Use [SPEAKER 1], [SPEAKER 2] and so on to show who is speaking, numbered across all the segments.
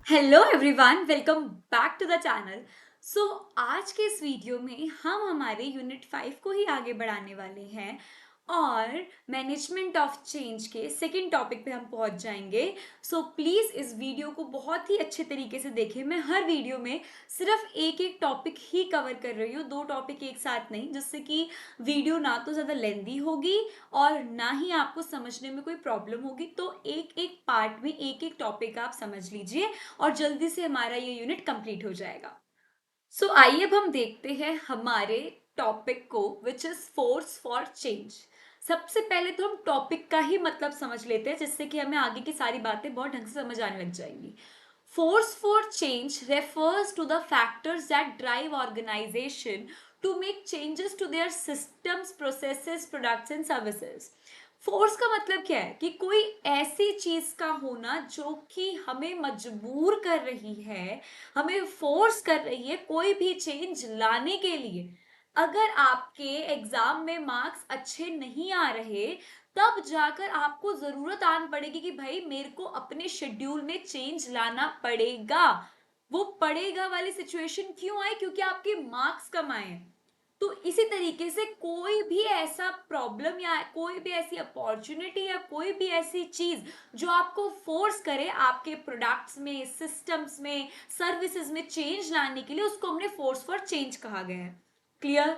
[SPEAKER 1] Hello everyone, welcome back to the channel. So आज के इस वीडियो में हम हमारे यूनिट 5 को ही आगे बढ़ाने वाले हैं और मैनेजमेंट ऑफ चेंज के सेकंड टॉपिक पे हम पहुंच जाएंगे। सो प्लीज़ इस वीडियो को बहुत ही अच्छे तरीके से देखें। मैं हर वीडियो में सिर्फ एक एक टॉपिक ही कवर कर रही हूँ, दो टॉपिक एक साथ नहीं, जिससे कि वीडियो ना तो ज़्यादा लेंदी होगी और ना ही आपको समझने में कोई प्रॉब्लम होगी। तो एक एक पार्ट में एक एक टॉपिक आप समझ लीजिए और जल्दी से हमारा ये यूनिट कंप्लीट हो जाएगा। सो आइए अब हम देखते हैं हमारे टॉपिक को, which is force for change. सबसे पहले तो हम टॉपिक का ही मतलब समझ लेते हैं, जिससे कि हमें आगे की सारी बातें बहुत ढंग से समझ आने लग जाएंगी। Force for change refers to the factors that drive organization to make changes to their systems, processes, products and services. Force का मतलब क्या है कि कोई ऐसी चीज का होना जो कि हमें मजबूर कर रही है, हमें फोर्स कर रही है कोई भी चेंज लाने के लिए। अगर आपके एग्जाम में मार्क्स अच्छे नहीं आ रहे, तब जाकर आपको जरूरत आन पड़ेगी कि भाई मेरे को अपने शेड्यूल में चेंज लाना पड़ेगा। वो पड़ेगा वाली सिचुएशन क्यों आई? क्योंकि आपके मार्क्स कम आए हैं। तो इसी तरीके से कोई भी ऐसा प्रॉब्लम या कोई भी ऐसी अपॉर्चुनिटी या कोई भी ऐसी चीज जो आपको फोर्स करे आपके प्रोडक्ट्स में, सिस्टम्स में, सर्विसेज में चेंज लाने के लिए, उसको हमने फोर्स फॉर चेंज कहा गया है। Clear?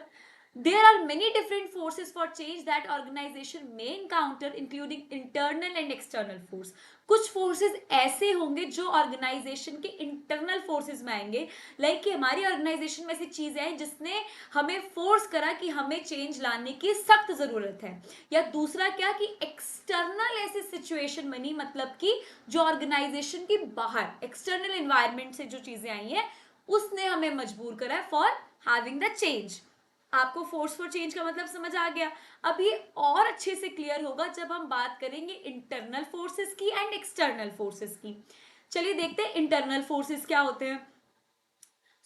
[SPEAKER 1] There are many different forces for change that organization may encounter, including internal and external force. कुछ फोर्सेस ऐसे होंगे जो ऑर्गेनाइजेशन के इंटरनल फोर्सेस में आएंगे, लाइक कि हमारी ऑर्गेनाइजेशन में ऐसी चीजें हैं जिसने हमें फोर्स करा कि हमें चेंज लाने की सख्त जरूरत है। या दूसरा क्या कि एक्सटर्नल ऐसी सिचुएशन बनी, मतलब कि जो ऑर्गेनाइजेशन की बाहर एक्सटर्नल एनवायरनमेंट से जो चीजें आई हैं उसने हमें मजबूर करा है फॉर हैविंग द चेंज। आपको फोर्स फॉर चेंज का मतलब समझ आ गया। अब ये और अच्छे से क्लियर होगा जब हम बात करेंगे इंटरनल फोर्सेस की एंड एक्सटर्नल फोर्सेस की। चलिए देखते हैं इंटरनल फोर्सेस क्या होते हैं।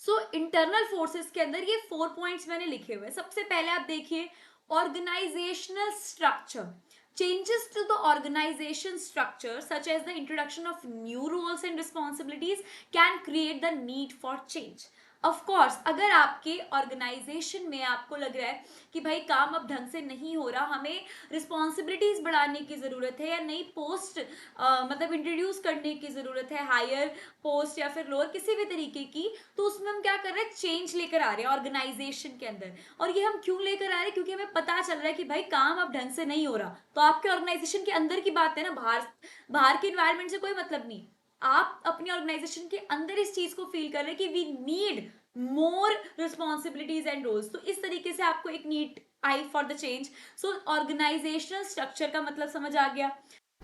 [SPEAKER 1] सो इंटरनल फोर्सेस के अंदर ये 4 पॉइंट्स मैंने लिखे हुए हैं। सबसे पहले आप देखिए, organisational structure. Changes to the organization structure, such as the introduction of new roles and responsibilities, can create the need for change. Of course अगर आपके ऑर्गेनाइजेशन में आपको लग रहा है कि भाई काम अब ढंग से नहीं हो रहा, हमें रिस्पॉन्सिबिलिटीज बढ़ाने की जरूरत है या नई पोस्ट मतलब इंट्रोड्यूस करने की जरूरत है, हायर पोस्ट या फिर लोअर किसी भी तरीके की, तो उसमें हम क्या कर रहे हैं? चेंज लेकर आ रहे हैं ऑर्गेनाइजेशन के अंदर। और ये हम क्यों लेकर आ रहे हैं? क्योंकि हमें पता चल रहा है कि भाई काम अब ढंग से नहीं हो रहा। तो आपके ऑर्गेनाइजेशन के अंदर की बात है ना, बाहर बाहर के इन्वायरमेंट से कोई मतलब नहीं। आप अपनी ऑर्गेनाइजेशन के अंदर इस चीज को फील कर रहे हैं कि we need more responsibilities and roles. तो इस तरीके से आपको एक नीड आई for the change. So organisational structure का मतलब समझ आ गया।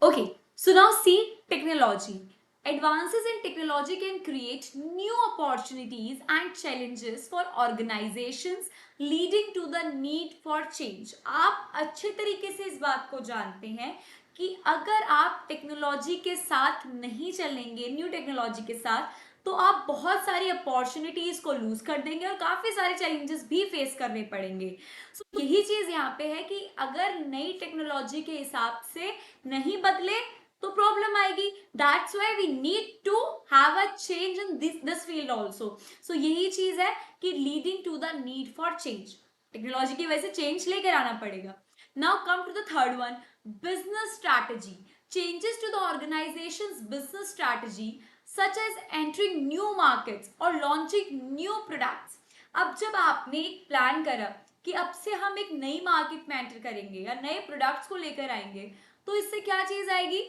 [SPEAKER 1] Okay, so now see technology. Advances in technology can create new opportunities and challenges for organizations, leading to the need for change. आप अच्छे तरीके से इस बात को जानते हैं कि अगर आप टेक्नोलॉजी के साथ नहीं चलेंगे, न्यू टेक्नोलॉजी के साथ, तो आप बहुत सारी अपॉर्चुनिटीज को लूज कर देंगे और काफी सारे चैलेंजेस भी फेस करने पड़ेंगे। सो यही चीज यहाँ पे है कि अगर नई टेक्नोलॉजी के हिसाब से नहीं बदले तो प्रॉब्लम आएगी। That's why we need to have a change in this field also. So यही चीज है कि leading to the need for change, technology की वजह से चेंज लेकर आना पड़ेगा। Now come to the third one, business strategy. Changes to the organisations business strategy such as entering new markets और लॉन्चिंग न्यू प्रोडक्ट्स। अब जब आपने एक प्लान करा कि अब से हम एक नई मार्केट में एंटर करेंगे या नए प्रोडक्ट्स को लेकर आएंगे, तो इससे क्या चीज आएगी?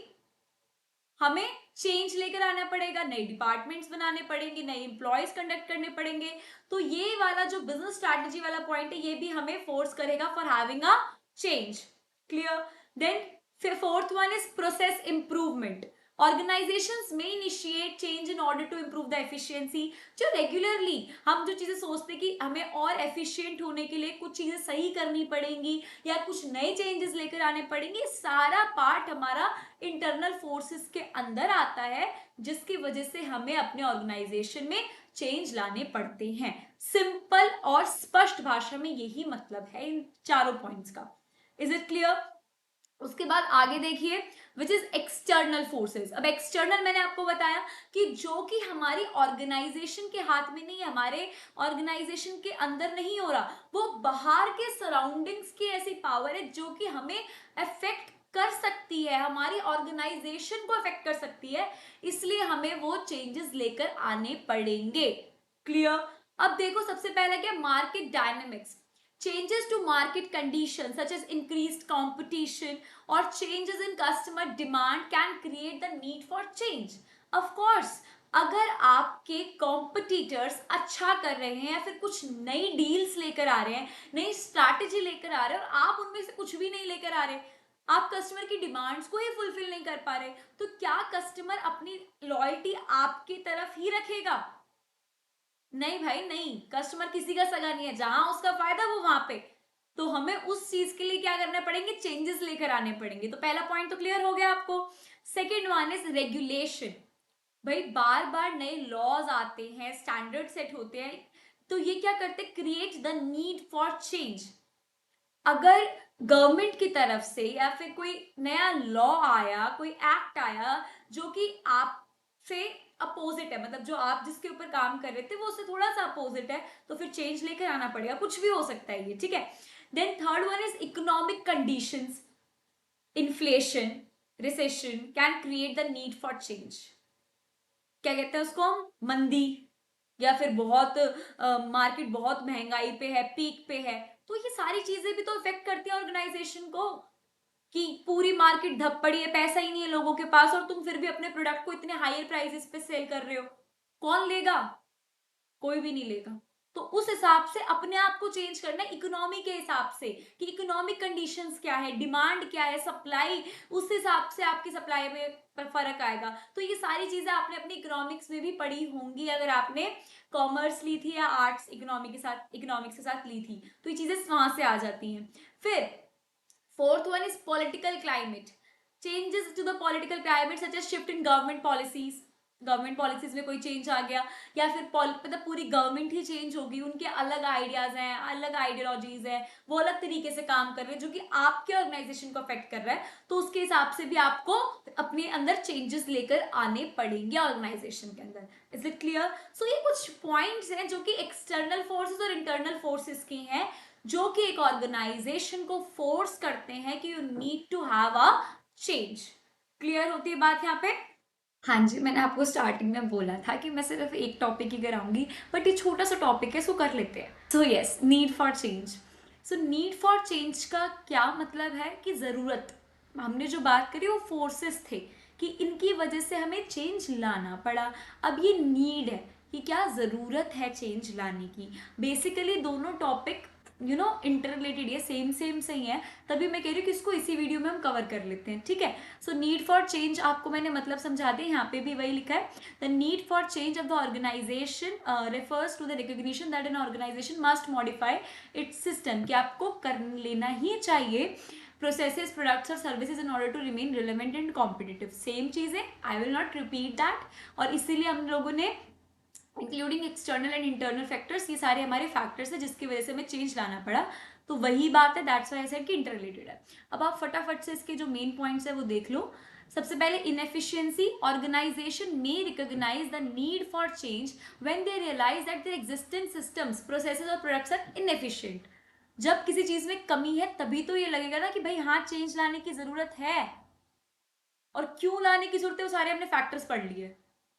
[SPEAKER 1] हमें चेंज लेकर आना पड़ेगा, नए डिपार्टमेंट्स बनाने पड़ेंगे, नए एम्प्लॉयज कंडक्ट करने पड़ेंगे। तो ये वाला जो बिजनेस स्ट्रैटेजी वाला पॉइंट है, ये भी हमें फोर्स करेगा for having a change. Clear? Then fourth one is process improvement. Organisations में initiate change in order to improve the efficiency. जो रेगुलरली हम जो चीजें सोचते कि हमें और एफिशिएंट होने के लिए कुछ चीजें सही करनी पड़ेंगी या कुछ नए चेंजेस लेकर आने पड़ेंगे, सारा पार्ट हमारा इंटरनल फोर्सेस के अंदर आता है, जिसकी वजह से हमें अपने ऑर्गेनाइजेशन में चेंज लाने पड़ते हैं। सिंपल और स्पष्ट भाषा में यही मतलब है इन चारों पॉइंट्स का। Is it clear? उसके बाद आगे देखिए विच इज एक्सटर्नल फोर्सेस। अब एक्सटर्नल मैंने आपको बताया कि जो कि हमारी ऑर्गेनाइजेशन के हाथ में नहीं है, हमारे ऑर्गेनाइजेशन के अंदर नहीं हो रहा, वो बाहर के सराउंडिंग्स की ऐसी पावर है जो कि हमें अफेक्ट कर सकती है, हमारी ऑर्गेनाइजेशन को अफेक्ट कर सकती है, इसलिए हमें वो चेंजेस लेकर आने पड़ेंगे। क्लियर? अब देखो सबसे पहला क्या, market dynamics. Changes to market conditions such as increased competition or changes in customer demand can create the need for change. Of course, अगर आपके कॉम्पिटिटर्स अच्छा कर रहे हैं या फिर कुछ नई डील्स लेकर आ रहे हैं, नई स्ट्रैटेजी लेकर आ रहे हैं और आप उनमें से कुछ भी नहीं लेकर आ रहे, आप कस्टमर की डिमांड्स को ही फुलफिल नहीं कर पा रहे, तो क्या कस्टमर अपनी लॉयल्टी आपकी तरफ ही रखेगा? नहीं भाई नहीं, कस्टमर किसी का सगा नहीं है, जहां उसका फायदा वो वहां पे। तो हमें उस चीज के लिए क्या करना पड़ेंगे, चेंजेस लेकर आने पड़ेंगे। तो पहला पॉइंट तो क्लियर हो गया आपको। Second one is regulation. भाई बार बार नए लॉज आते हैं, स्टैंडर्ड सेट होते हैं, तो ये क्या करते, create the need for change. अगर गवर्नमेंट की तरफ से या फिर कोई नया लॉ आया, कोई एक्ट आया जो कि आपसे अपोजिट है, मतलब जो आप जिसके ऊपर काम कर रहे थे वो उससे थोड़ा सा अपोजिट है, तो फिर चेंज लेकर आना पड़ेगा, कुछ भी हो सकता है ये, ठीक है। Then third one is economic conditions, inflation, recession can create the need for change. क्या कहते हैं उसको, मंदी, या फिर बहुत मार्केट बहुत महंगाई पे है, पीक पे है, तो ये सारी चीजें भी तो इफेक्ट करती है ऑर्गेनाइजेशन को, कि पूरी मार्केट धप पड़ी है, पैसा ही नहीं है लोगों के पास और तुम फिर भी अपने प्रोडक्ट को इतने हायर प्राइसेस पे सेल कर रहे हो, कौन लेगा? कोई भी नहीं लेगा। तो उस हिसाब से अपने आप को चेंज करना है, इकोनॉमी के हिसाब से कि इकोनॉमिक कंडीशंस क्या है, डिमांड क्या है, सप्लाई, उस हिसाब से आपकी सप्लाई में पर फर्क आएगा। तो ये सारी चीजें आपने अपनी इकोनॉमिक्स में भी पढ़ी होंगी, अगर आपने कॉमर्स ली थी या आर्ट्स इकोनॉमिक्स के साथ ली थी, तो ये चीजें वहां से आ जाती हैं। फिर fourth one is political climate. Changes to the political climate such as shift in government policies, government policies में कोई चेंज आ गया, या फिर मतलब पूरी गवर्नमेंट ही चेंज होगी, उनके अलग आइडियाज हैं, अलग आइडियोलॉजीज हैं, वो अलग तरीके से काम कर रहे हैं जो कि आपके ऑर्गेनाइजेशन को अफेक्ट कर रहा है, तो उसके हिसाब से भी आपको अपने अंदर चेंजेस लेकर आने पड़ेंगे ऑर्गेनाइजेशन के अंदर। Is it clear? सो ये कुछ पॉइंट्स हैं जो कि एक्सटर्नल फोर्सेस और इंटरनल फोर्सेस के हैं, जो कि एक ऑर्गेनाइजेशन को फोर्स करते हैं कि you need to have a change. Clear होती है बात यहाँ पे? हाँ जी, मैंने आपको स्टार्टिंग में बोला था कि मैं सिर्फ एक टॉपिक ही कराऊंगी, बट ये छोटा सा टॉपिक है, सो कर लेते हैं। So yes, need for change. So need for change का क्या मतलब है कि ज़रूरत, हमने जो बात करी वो फोर्सेस थे कि इनकी वजह से हमें चेंज लाना पड़ा। अब ये नीड है कि क्या ज़रूरत है चेंज लाने की। बेसिकली दोनों टॉपिक इंटर रिलेटेड है, सेम सेम सही है, तभी मैं कह रही हूँ कि इसको इसी वीडियो में हम कवर कर लेते हैं, ठीक है। सो नीड फॉर चेंज आपको मैंने मतलब समझा दिया, यहाँ पे भी वही लिखा है, the need for change of the organisation refers to the recognition that an organisation must modify its system, कि आपको कर लेना ही चाहिए प्रोसेसेस, प्रोडक्ट्स और services in order to remain relevant and competitive. Same चीज़ें, I will not repeat that, और इसीलिए हम लोगों ने including external and internal factors, ये सारे हमारे फैक्टर्स हैं जिसकी वजह से हमें चेंज लाना पड़ा। तो वही बात है, दैट्स व्हाई आई सेड कि इंटर रिलेटेड है। अब आप फटाफट से इसके जो मेन पॉइंट्स है वो देख लो। सबसे पहले इनएफिशिएंसी, ऑर्गेनाइजेशन में recognise the need for change when they realise that there existing systems, processes और प्रोडक्ट्स आर इनएफिशिएंट। जब किसी चीज में कमी है तभी तो ये लगेगा ना कि भाई हाँ, चेंज लाने की जरूरत है, और क्यों लाने की जरूरत है वो सारे हमने फैक्टर्स पढ़ लिए।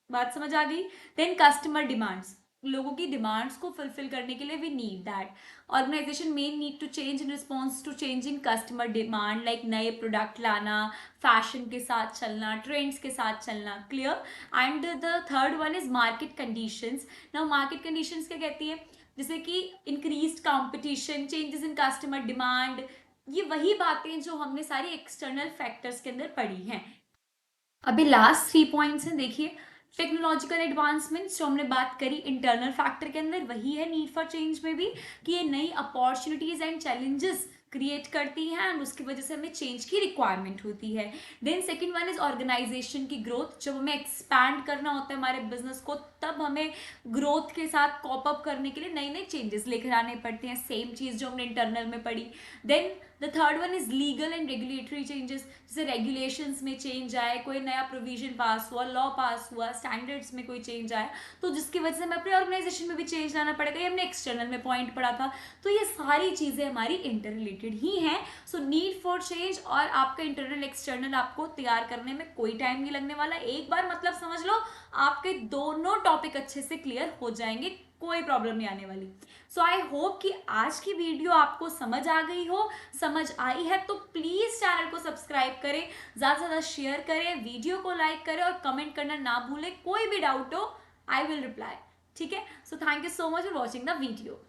[SPEAKER 1] बात समझ आ गई? देन कस्टमर डिमांड्स, लोगों की डिमांड्स को फुलफिल करने के लिए वी नीड दैट। ऑर्गेनाइजेशन में need to change in response to changing customer demand, like नए प्रोडक्ट लाना, फैशन के साथ चलना, ट्रेंड्स के साथ चलना। Clear? And the third one is market conditions. Now market conditions क्या कहती है, जैसे कि increased competition, changes in customer demand, ये वही बातें जो हमने सारी एक्सटर्नल फैक्टर्स के अंदर पढ़ी हैं। अभी लास्ट 3 पॉइंट्स हैं, देखिए। टेक्नोलॉजिकल एडवांसमेंट्स जो हमने बात करी इंटरनल फैक्टर के अंदर, वही है नीड फॉर चेंज में भी, कि ये नई अपॉर्चुनिटीज एंड चैलेंजेस क्रिएट करती हैं एंड उसकी वजह से हमें चेंज की रिक्वायरमेंट होती है। Then second one is organisation की ग्रोथ। जब हमें एक्सपैंड करना होता है हमारे बिजनेस को, तब हमें ग्रोथ के साथ कॉप अप करने के लिए नई नई चेंजेस लेकर आने पड़ते हैं, सेम चीज़ जो हमने इंटरनल में पढ़ी। Then the third one is legal and regulatory changes, जैसे रेगुलेशंस में चेंज आए, कोई नया प्रोविजन पास हुआ, लॉ पास हुआ, स्टैंडर्ड्स में कोई चेंज आया, तो जिसकी वजह से हमें अपने ऑर्गेनाइजेशन में भी चेंज लाना पड़ेगा। ये हमने एक्सटर्नल में पॉइंट पढ़ा था। तो ये सारी चीज़ें हमारी इंटर रिलेटेड ही हैं। सो नीड फॉर चेंज और आपका इंटरनल एक्सटर्नल आपको तैयार करने में कोई टाइम नहीं लगने वाला। एक बार मतलब समझ लो आपके दोनों टॉपिक अच्छे से क्लियर हो जाएंगे, कोई प्रॉब्लम नहीं आने वाली। सो आई होप कि आज की वीडियो आपको समझ आ गई हो। समझ आई है तो प्लीज चैनल को सब्सक्राइब करें, ज्यादा से ज्यादा शेयर करें, वीडियो को लाइक करें और कमेंट करना ना भूलें। कोई भी डाउट हो आई विल रिप्लाई, ठीक है। So thank you so much for watching the video.